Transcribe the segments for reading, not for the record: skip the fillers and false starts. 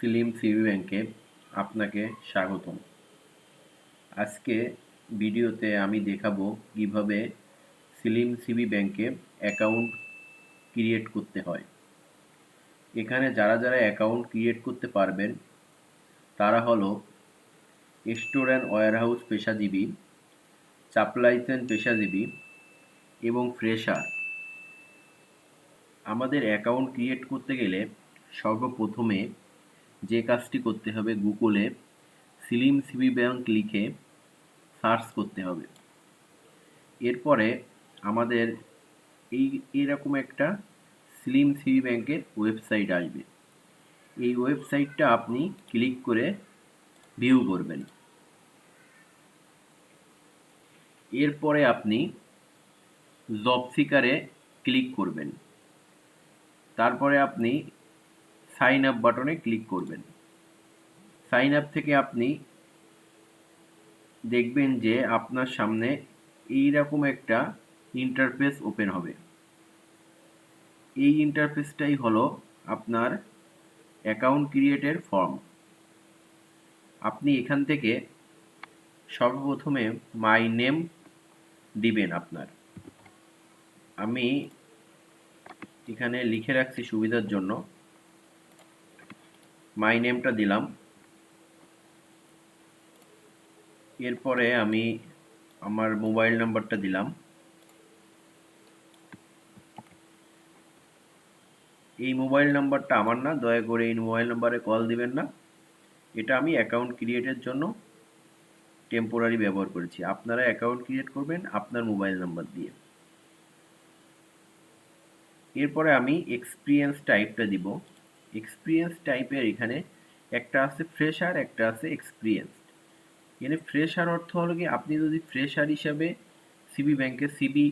Slim CB ব্যাংকে আপনাকে স্বাগতম। আজকে ভিডিওতে আমি দেখাবো কিভাবে সিলিম সিবি ব্যাংকে অ্যাকাউন্ট ক্রিয়েট করতে হয়। এখানে যারা অ্যাকাউন্ট ক্রিয়েট করতে পারবেন তারা হলো স্টোর অ্যান্ড ওয়্যারহাউস পেশাজীবী, সাপ্লাই চেইন পেশাজীবী এবং ফ্রেশার। আমাদের অ্যাকাউন্ট ক্রিয়েট করতে গেলে সর্বপ্রথমে যে কাজটি করতে হবে, গুগলে সিলিম সিবি ব্যাংক লিখে সার্চ করতে হবে। এরপরে আমাদের এইরকম একটা সিলিম সিবি ব্যাংকের ওয়েবসাইট আসবে। এই ওয়েবসাইটটা আপনি ক্লিক করে ভিউ করবেন। এরপরে আপনি জব সিকারে ক্লিক করবেন। তারপরে আপনি সাইন আপ বাটনে ক্লিক করবেন। সাইন আপ থেকে আপনি দেখবেন যে আপনার সামনে এইরকম একটা ইন্টারফেস ওপেন হবে। এই ইন্টারফেসটাই হলো আপনার অ্যাকাউন্ট ক্রিয়েটের ফর্ম। আপনি এখান থেকে সর্বপ্রথমে মাই নেম দিবেন আপনার। আমি এখানে লিখে রাখছি সুবিধার জন্য, মাই নেমটা দিলাম। এরপরে আমি আমার মোবাইল নাম্বারটা দিলাম। এই মোবাইল নাম্বারটা আমার না, দয়া করে এই মোবাইল নাম্বারে কল দিবেন না। এটা আমি অ্যাকাউন্ট ক্রিয়েটের জন্য টেম্পোরারি ব্যবহার করেছি। আপনারা অ্যাকাউন্ট ক্রিয়েট করবেন আপনার মোবাইল নাম্বার দিয়ে। এরপরে আমি এক্সপিরিয়েন্স টাইপটা দিব। এক্সপিরিয়েন্স টাইপের এখানে একটা আছে ফ্রেশার, একটা আছে এক্সপিরিয়েন্স। এখানে ফ্রেশার অর্থ হলো কি, আপনি যদি ফ্রেশার হিসাবে সিবি ব্যাংকে সিবি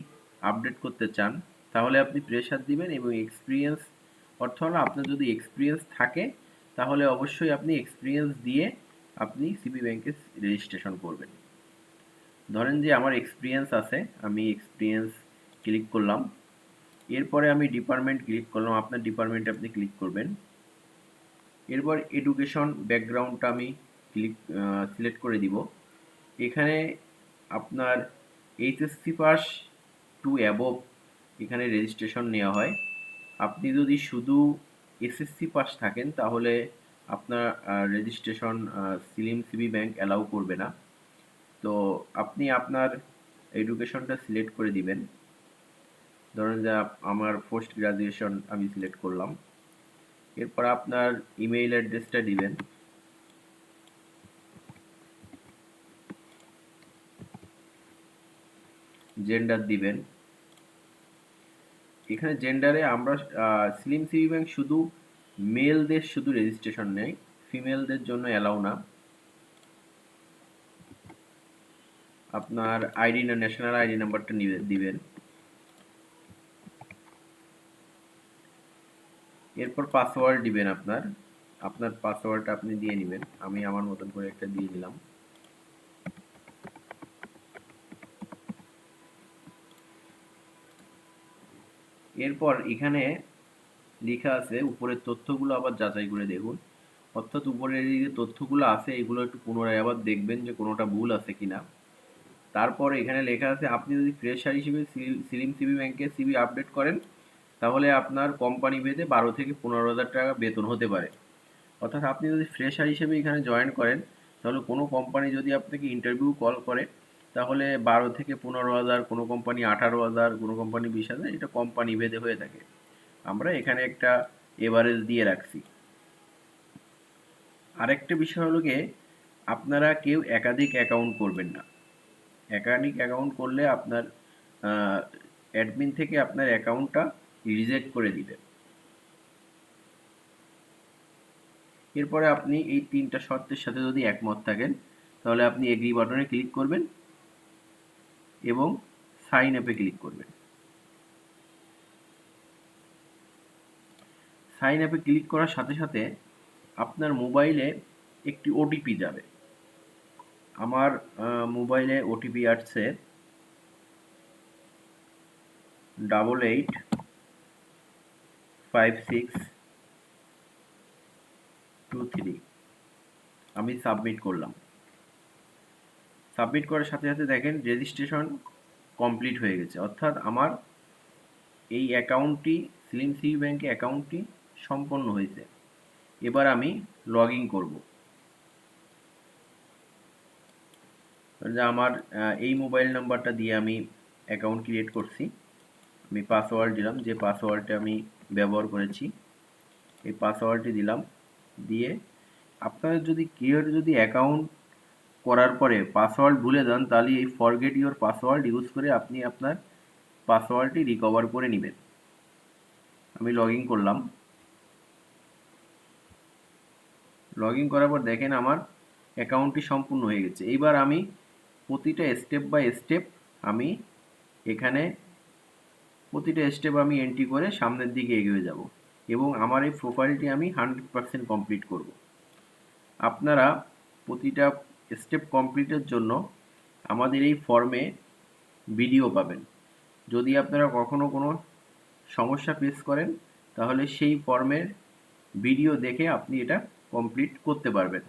আপডেট করতে চান তাহলে আপনি ফ্রেশার দিবেন, এবং এক্সপিরিয়েন্স অর্থ হলো আপনার যদি এক্সপিরিয়েন্স থাকে তাহলে অবশ্যই আপনি এক্সপিরিয়েন্স দিয়ে আপনি সিবি ব্যাংকে রেজিস্ট্রেশন করবেন। ধরেন যে আমার এক্সপিরিয়েন্স আছে, আমি এক্সপিরিয়েন্স ক্লিক করলাম। এরপরে আমি ডিপার্টমেন্ট ক্লিক করলাম, আপনার ডিপার্টমেন্টে আপনি ক্লিক করবেন। এরপর এডুকেশন ব্যাকগ্রাউন্ডটা আমি সিলেক্ট করে দিব। এখানে আপনার এইচএসসি পাস টু অ্যাবভ এখানে রেজিস্ট্রেশন নেওয়া হয়। আপনি যদি শুধু এসএসসি পাস থাকেন তাহলে আপনার রেজিস্ট্রেশন সিলিম সিবি ব্যাংক অ্যালাউ করবে না। তো আপনি আপনার এডুকেশনটা সিলেক্ট করে দিবেন। ধরেন যে আমার পোস্ট গ্রাজুয়েশন আমি সিলেক্ট করলাম। এরপর আপনার ইমেইল অ্যাড্রেসটা দিবেন। জেন্ডার দিবেন। এখানে জেন্ডারে আমরা সিলিম সিবি ব্যাংক শুধু মেলদের শুধু রেজিস্ট্রেশন নেয়, ফিমেলদের জন্য অ্যালাউ না। আপনার আইডি না, ন্যাশনাল আইডি নাম্বারটা দিবেন। এরপর পাসওয়ার্ড দিবেন আপনার। আপনার পাসওয়ার্ডটা আপনি দিয়ে নেবেন। আমি আমার মতন করে একটা দিয়ে দিলাম। এরপর এখানে লেখা আছে, উপরের তথ্যগুলো আবার যাচাই করে দেখুন। অর্থাৎ উপরের এই যে তথ্যগুলো আছে এগুলো একটু পুনরায় আবার দেখবেন যে কোনোটা ভুল আছে কিনা। তারপর এখানে লেখা আছে, আপনি যদি ফ্রেশার হিসেবে সিলিম সিবি ব্যাংকে সিবি আপডেট করেন তাহলে আপনার কোম্পানি ভেদে 12 থেকে 15,000 টাকা বেতন হতে পারে। অর্থাৎ আপনি যদি ফ্রেশার হিসেবে এখানে জয়েন করেন তাহলে কোনো কোম্পানি যদি আপনাকে ইন্টারভিউ কল করে তাহলে 12 থেকে 15,000, কোনো কোম্পানি 18,000, কোনো কোম্পানি 20,000, এটা কোম্পানি ভেদে হয়ে থাকে। আমরা এখানে একটা এভারেজ দিয়ে রাখছি। আরেকটা বিষয় হলো গিয়ে, আপনারা কেউ একাধিক অ্যাকাউন্ট করবেন না। একাধিক অ্যাকাউন্ট করলে আপনার অ্যাডমিন থেকে আপনার অ্যাকাউন্টটা রিজেক্ট করে দিবে। এরপরে আপনি এই 3টা শর্তের সাথে যদি একমত থাকেন তাহলে আপনি এগ্রি বাটনে ক্লিক করবেন এবং সাইন আপে ক্লিক করবেন। সাইন আপে ক্লিক করার সাথে সাথে আপনার মোবাইলে একটি ওটিপি যাবে। আমার মোবাইলে ওটিপি আসছে 8856 2 3 আমি সাবমিট করলাম। সাবমিট করার সাথে সাথে দেখেন রেজিস্ট্রেশন কমপ্লিট হয়ে গেছে, অর্থাৎ আমার এই অ্যাকাউন্টটি স্লিম সিটি ব্যাংকে অ্যাকাউন্টটি সম্পন্ন হয়েছে। এবার আমি লগ ইন করবো। যে আমার এই মোবাইল নাম্বারটা দিয়ে আমি অ্যাকাউন্ট ক্রিয়েট করছি, আমি পাসওয়ার্ড দিলাম, যে পাসওয়ার্ডটা আমি ব্যবহার করেছি এই পাসওয়ার্ডটি দিলাম। দিয়ে আপনাদের যদি কেউ যদি অ্যাকাউন্ট করার পরে পাসওয়ার্ড ভুলে যান, তাহলে এই ফরগেট ইওর পাসওয়ার্ড ইউজ করে আপনি আপনার পাসওয়ার্ডটি রিকভার করে নেবেন। আমি লগ ইন করলাম। লগ ইন করার পর দেখেন আমার অ্যাকাউন্টটি সম্পূর্ণ হয়ে গেছে। এইবার আমি প্রতিটা স্টেপ বাই স্টেপ আমি এখানে প্রতিটা স্টেপ আমি এন্ট্রি করে সামনের দিকে এগিয়ে যাব এবং আমার এই প্রোফাইলটি আমি 100% কমপ্লিট করব। আপনারা প্রতিটা স্টেপ কমপ্লিটের জন্য আমাদের এই ফর্মে ভিডিও পাবেন। যদি আপনারা কখনো কোনো সমস্যা ফেস করেন তাহলে সেই ফর্মের ভিডিও দেখে আপনি এটা কমপ্লিট করতে পারবেন।